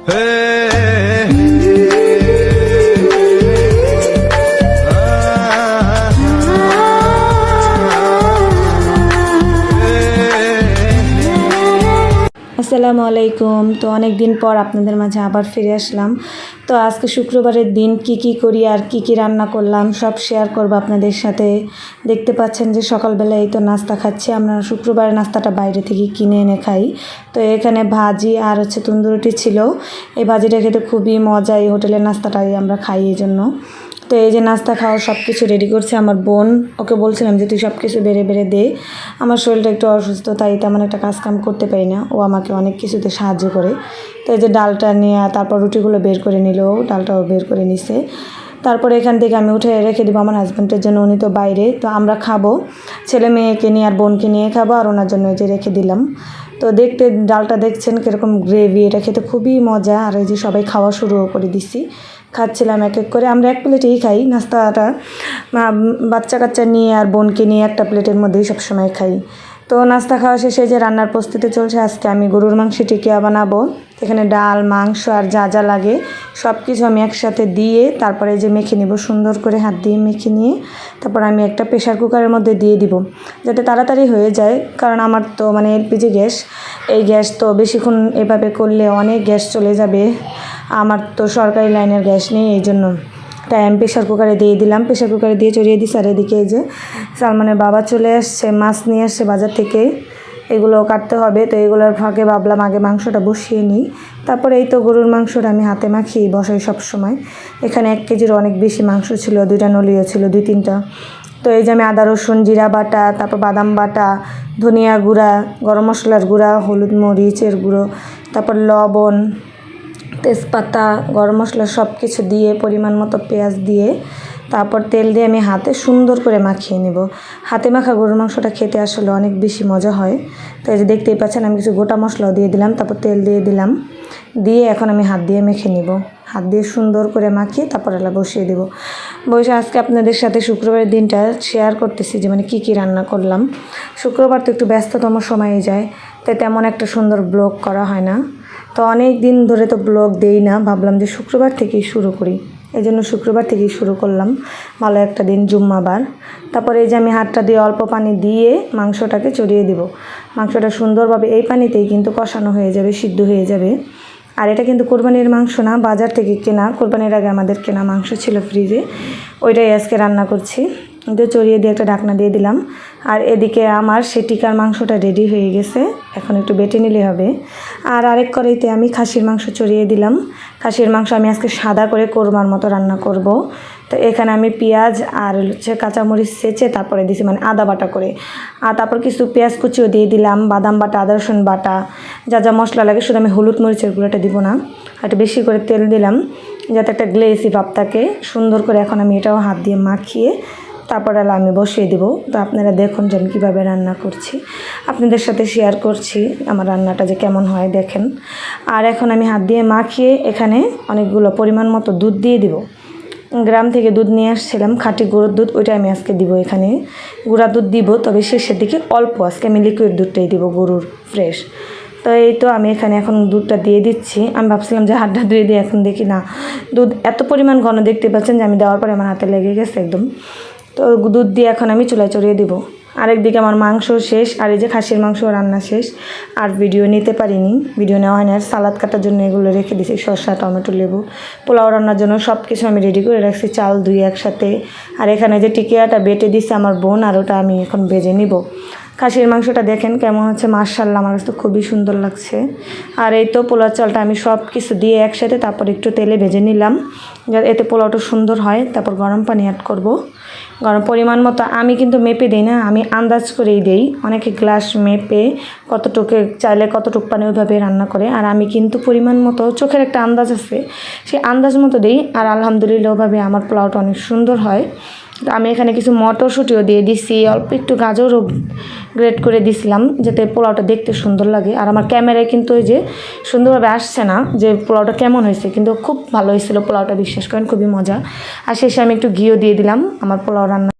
আসসালামু আলাইকুম। তো অনেক দিন পর আপনাদের মাঝে আবার ফিরে আসলাম। তো আজকে শুক্রবারের দিন কি করি আর কি রান্না করলাম সব শেয়ার করব আপনাদের সাথে। দেখতে পাচ্ছেন যে সকালবেলা এই তো নাস্তা খাচ্ছি। আমরা শুক্রবারের নাস্তাটা বাইরে থেকে কিনে এনে খাই। তো এখানে ভাজি আর হচ্ছে তন্দুরুটি ছিল। এই ভাজিটা খেতে খুবই মজা, এই হোটেলের নাস্তাটাই আমরা খাই এই জন্য। তো এই যে নাস্তা খাওয়ার সব কিছু রেডি করছে আমার বোন। ওকে বলছিলাম যে তুই সব কিছু বেড়ে দে, আমার শরীরটা একটু অসুস্থ, তাই তেমন একটা কাজকাম করতে পারি না। ও আমাকে অনেক কিছুতে সাহায্য করে। তো এই যে ডালটা নিয়ে তারপর রুটিগুলো বের করে নিল, ডালটাও বের করে নিছে। তারপরে এখান থেকে আমি উঠে রেখে দেবো আমার হাজব্যান্ডের জন্য, উনি তো বাইরে। তো আমরা খাবো, ছেলে মেয়েকে নিয়ে আর বোনকে নিয়ে খাবো, আর ওনার জন্য যে রেখে দিলাম। তো দেখতে ডালটা দেখছেন কীরকম গ্রেভি, এটা খেতে খুবই মজা। আর এই যে সবাই খাওয়া শুরুও করে দিছি, খাচ্ছিলাম এক এক করে। আমরা এক প্লেটেই খাই নাস্তাটা, বাচ্চা কাচ্চা নিয়ে আর বোনকে নিয়ে একটা প্লেটের মধ্যেই সবসময় খাই। তো নাস্তা খাওয়া শেষে যে রান্নার প্রস্তুতি চলছে, আজকে আমি গরুর মাংস টিকিয়া বানাবো। এখানে ডাল, মাংস আর যা লাগে সব কিছু আমি একসাথে দিয়ে তারপরে যে মেখে নিব, সুন্দর করে হাত দিয়ে মেখে নিয়ে তারপর আমি একটা প্রেশার কুকারের মধ্যে দিয়ে দিব, যাতে তাড়াতাড়ি হয়ে যায়। কারণ আমার তো এলপিজি গ্যাস, এই গ্যাস তো বেশিক্ষণ এভাবে করলে অনেক গ্যাস চলে যাবে। আমার তো সরকারি লাইনের গ্যাস নেই, এই জন্য তাই আমি প্রেশার কুকারে দিয়ে দিলাম। প্রেশার কুকারে দিয়ে চড়িয়ে দিই। আর এদিকে এই যে সালমানের বাবা চলে আসছে, মাছ নিয়ে আসছে বাজার থেকে, এগুলো কাটতে হবে। তো এগুলোর ফাঁকে ভাবলাম আগে মাংসটা বসিয়ে নিই। তারপরে এই তো গরুর মাংসটা আমি হাতে মাখিয়ে বসাই সব সময়। এখানে 1 কেজির অনেক বেশি মাংস ছিল, 2টা নলিও ছিল, 2-3টা। তো এই যে আমি আদা রসুন জিরা বাটা, তারপর বাদাম বাটা, ধনিয়া গুঁড়া, গরম মশলার গুঁড়া, হলুদ মরিচের গুঁড়ো, তারপর লবণ, তেজপাতা, গরম মশলা সব কিছু দিয়ে পরিমাণ মতো পেঁয়াজ দিয়ে তারপর তেল দিয়ে আমি হাতে সুন্দর করে মাখিয়ে নেব। হাতে মাখা গরুর মাংসটা খেতে আসলে অনেক বেশি মজা হয়। তো এই যে দেখতেই পাচ্ছেন আমি কিছু গোটা মশলাও দিয়ে দিলাম, তারপর তেল দিয়ে দিলাম, দিয়ে এখন আমি হাত দিয়ে মেখে নেব। হাত দিয়ে সুন্দর করে মাখিয়ে তারপর এলা বসিয়ে দেব। বসে আজকে আপনাদের সাথে শুক্রবারের দিনটা শেয়ার করতেছি যে কি রান্না করলাম। শুক্রবার তো একটু ব্যস্ততম সময়ে যায়, তাই তেমন একটা সুন্দর ব্লগ করা হয় না। তো অনেক দিন ধরে তো ব্লগ দেই না, ভাবলাম যে শুক্রবার থেকেই শুরু করি, এই জন্য শুক্রবার থেকেই শুরু করলাম। ভালো একটা দিন, জুম্মাবার। তারপরে এই যে আমি হাতটা দিয়ে অল্প পানি দিয়ে মাংসটাকে চড়িয়ে দিব। মাংসটা সুন্দরভাবে এই পানিতেই কিন্তু কষানো হয়ে যাবে, সিদ্ধ হয়ে যাবে। আর এটা কিন্তু কোরবানির মাংস না, বাজার থেকে কেনা। কোরবানির আগে আমাদের কেনা মাংস ছিল ফ্রিজে, ওইটাই আজকে রান্না করছি। কিন্তু চড়িয়ে দিয়ে একটা ঢাকনা দিয়ে দিলাম। আর এদিকে আমার সে টিকার মাংসটা রেডি হয়ে গেছে, এখন একটু বেটে নিলে হবে। আর আরেক কড়াইতে আমি খাসির মাংস চড়িয়ে দিলাম। খাসির মাংস আমি আজকে সাদা করে কোরমার মতো রান্না করব। তো এখানে আমি পেঁয়াজ আর কাঁচামরিচ ছেঁচে তারপরে দিছি, আদা বাটা করে। আর তারপর কিছু পেঁয়াজ কুচিও দিয়ে দিলাম, বাদাম বাটা, আদা রসুন বাটা, যা মশলা লাগে। শুধু আমি হলুদ মরিচের গুঁড়োটা দিব না, একটু বেশি করে তেল দিলাম যাতে একটা গ্লেসি ভাব থাকে সুন্দর করে। এখন আমি এটাও হাত দিয়ে মাখিয়ে তারপর আমি বসিয়ে দেবো। তো আপনারা দেখুন যে আমি কীভাবে রান্না করছি, আপনাদের সাথে শেয়ার করছি আমার রান্নাটা যে কেমন হয় দেখেন। আর এখন আমি হাত দিয়ে মাখিয়ে এখানে অনেকগুলো পরিমাণ মতো দুধ দিয়ে দিব। গ্রাম থেকে দুধ নিয়ে আসছিলাম, খাঁটি গরুর দুধ, ওইটা আমি আজকে দিব। এখানে গুঁড়া দুধ দিব, তবে শেষের দিকে অল্প। আজকে আমি লিকুইড দুধটাই দিব, গরুর ফ্রেশ। তো এই তো আমি এখানে এখন দুধটা দিয়ে দিচ্ছি। আমি ভাবছিলাম যে হাতটা ধুয়ে দিয়ে, এখন দেখি না, দুধ এত পরিমাণ ঘন, দেখতে পাচ্ছেন যে আমি দেওয়ার পরে আমার হাতে লেগে গেছে একদম। তো দুধ দিয়ে এখন আমি চুলায় চড়িয়ে দেবো। আরেকদিকে আমার মাংস শেষ, আর এই যে খাসির মাংস রান্না শেষ। আর ভিডিও নিতে পারিনি, ভিডিও নেওয়া হয় না। আর সালাদ কাটার জন্য এগুলো রেখে দিয়েছি, শসা, টমেটো, লেবু। পোলাও রান্নার জন্য সব কিছু আমি রেডি করে রাখছি, চাল ধুয়ে একসাথে। আর এখানে যে টিকিয়াটা বেটে দিচ্ছে আমার বোন, আর ওটা আমি এখন ভেজে নিব। খাসির মাংসটা দেখেন কেমন হচ্ছে, মাশাআল্লাহ, আমার কাছে তো খুবই সুন্দর লাগছে। আর এই তো পোলাও চালটা আমি সব কিছু দিয়ে একসাথে তারপর একটু তেলে ভেজে নিলাম, এতে পোলাওটা সুন্দর হয়। তারপর গরম পানি অ্যাড করব, গরম পরিমাণ মতো। আমি কিন্তু মেপে দিই না, আমি আন্দাজ করেই দিই। অনেকে গ্লাস মেপে কতটুকু চাইলে কতটুকু পানি ওইভাবে রান্না করে, আর আমি কিন্তু পরিমাণ মতো, চোখের একটা আন্দাজ আছে, সেই আন্দাজ মতো দিই। আর আলহামদুলিল্লাহ ওভাবে আমার পোলাওটা অনেক সুন্দর হয়। আমি এখানে কিছু মটরশুঁটিও দিয়ে দিছি, অল্প একটু গাজরও গ্রেট করে দিছিলাম যাতে পোলাওটা দেখতে সুন্দর লাগে। আর আমার ক্যামেরায় কিন্তু ওই যে সুন্দরভাবে আসছে না যে পোলাওটা কেমন হয়েছে, কিন্তু খুব ভালো হয়েছিল পোলাওটা, বিশ্বাস করেন, খুবই মজা। আর শেষে আমি একটু ঘিও দিয়ে দিলাম আমার পোলাও রান্না।